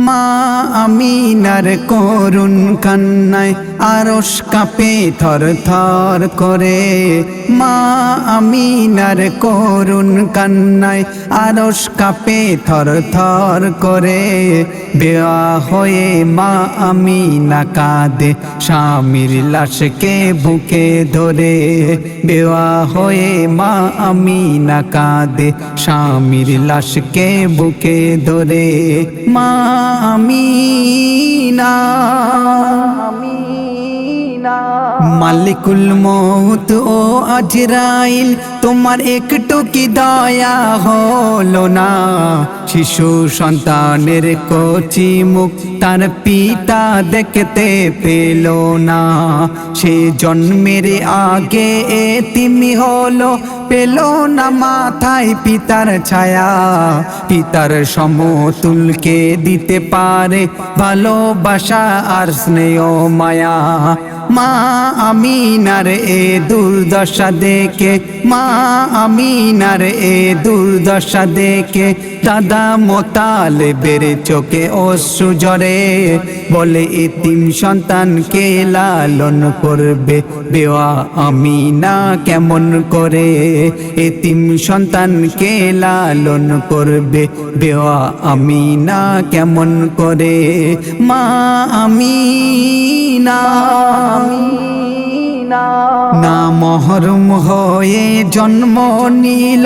মা আমিনার করুণ কান্নায় আরশ কাঁপে থর থর করে। মা আমিনার করুণ কান্নায় আরশ কাঁপে থর থর করে। বেয়া হয়ে মা আমিনা কাঁদে স্বামীর লাশকে বুকে ধরে। বেয়া হয়ে মা আমিনা কাঁদে স্বামীর লাশকে বুকে ধরে। মা আমিনা মালিকুল মউত ও আজরাইল তোমার একটু কি দয়া হলো না? শিশু সন্তানের কচি মুখ তার পিতা দেখতে পেল না। সে জন্মের আগে এতিমি হলো, পেল না মাথায় পিতার ছায়া। পিতার সমতুলকে দিতে পারে ভালোবাসা আর স্নেহ মায়া। মা আমিনার এ দুর্দশা দেখে, মা আমিনার এ দুর্দশা দেখে দাদা মোতালেবের চোখে অশ্রু ঝরে। বলে এতিম সন্তানকে লালন করবে বেওয়া আমিনা কেমন করে? এতিম সন্তানকে লালন করবে বেওয়া আমিনা কেমন করে? মা আমিনা না মহরুম হয়ে জন্ম নিল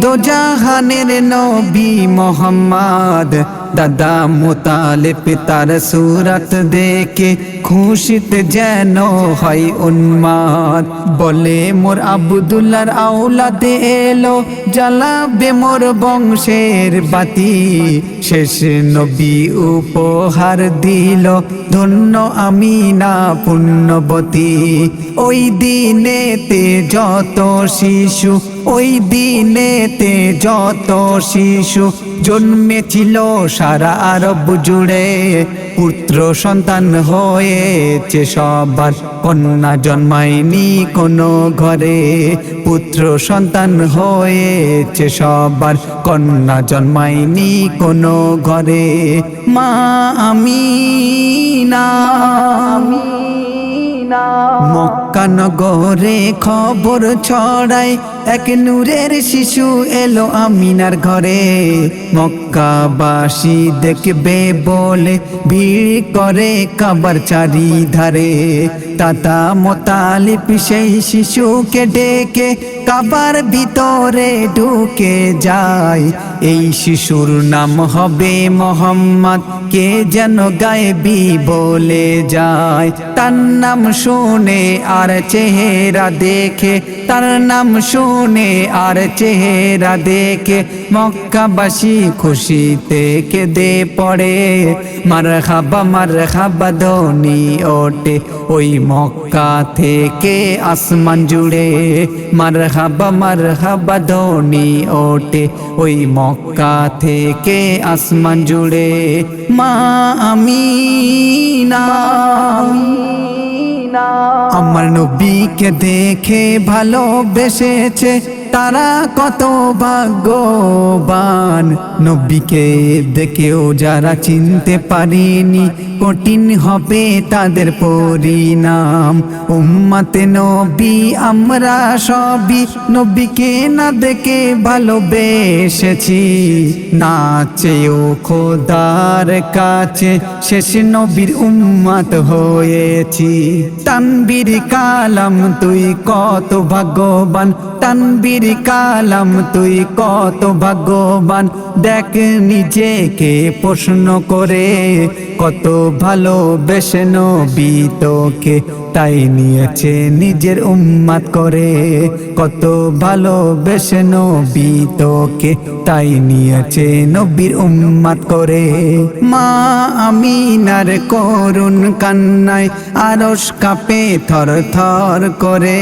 দোজাহানের নবী মোহাম্মদ। দাদা মুতালিব তার সুরত দেখে খুশিতে যেন হয় উন্মাদ। বলে মোর আব্দুল্লাহর আওলাদে এলো, জ্বালাবে মোর বংশের বাতি। শেষ নবী উপহার দিল, ধন্য আমিনা পুণ্যবতী। ওই দিনেতে যত শিশু, ওই দিনেতে যত শিশু জন্মেছিল সারা আরব জুড়ে। পুত্র সন্তান হয়েছে সবার, কন্যা জন্মায়নি কোনো ঘরে। পুত্র সন্তান হয়েছে সবার, কন্যা জন্মায়নি কোনো ঘরে। মা আমিনা মক্কা নগরে খবর ছড়ায়, এক নূরের শিশু এলো আমিনার ঘরে। মক্কাবাসী দেখবে বলে ভিড় করে কাবার চারিধারে। দাদা মুতালিব সেই শিশুকে ডেকে কাবার ভিতরে ঢুকে যায়। এই শিশুর নাম হবে মোহাম্মদ, কে যেন গায়েবী বলে যায়। তার নাম শুনে আর চেহারা দেখে, তার নাম শুনে আর চেহারা দেখে মক্কাবাসী খুশিতে কেঁদে পড়ে। মারহাবা ধ্বনি ওঠে ওই মক্কা থেকে আসমান জুড়ে। মারহাবা ধ্বনি ওঠে ওই মক্কা থেকে আসমান জুড়ে। মা আমিনা আমার নবীকে দেখে ভালোবেসেছে তারা কত ভাগ্যবান। নবীকে দেখেও যারা চিনতে পারেনি, কঠিন হবে তাদের পরিণাম। উম্মতে নবী আমরা সবই নবীকে না দেখে ভালোবেসেছি। না চেয়েও খোদার কাছে শেষ নবীর উম্মত হয়েছি। তানবীর কালাম তুই কত ভাগ্যবান, তানবীর কালাম তুই কত ভাগ্যবান। দেখ নিজেকে প্রশ্ন করে, কত ভালোবেসে নবী তোকে, তাই নিয়েছে নিজের উম্মত করে। কত ভালোবেসে নবী তোকে, তাই নিয়েছে নবীর উম্মত করে। মা আমিনার করুণ কান্নায় আরশ কাঁপে থর থর করে।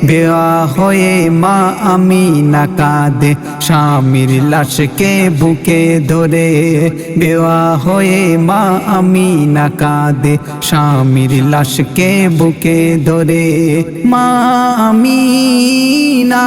বেয়া হয়ে মা আমিনা কাঁদে স্বামীর লাশকে বুকে ধরে। বেয়া হয়ে মা আমিনা কাঁদে স্বামীর লাশকে বুকে ধরে। মা আমিনা।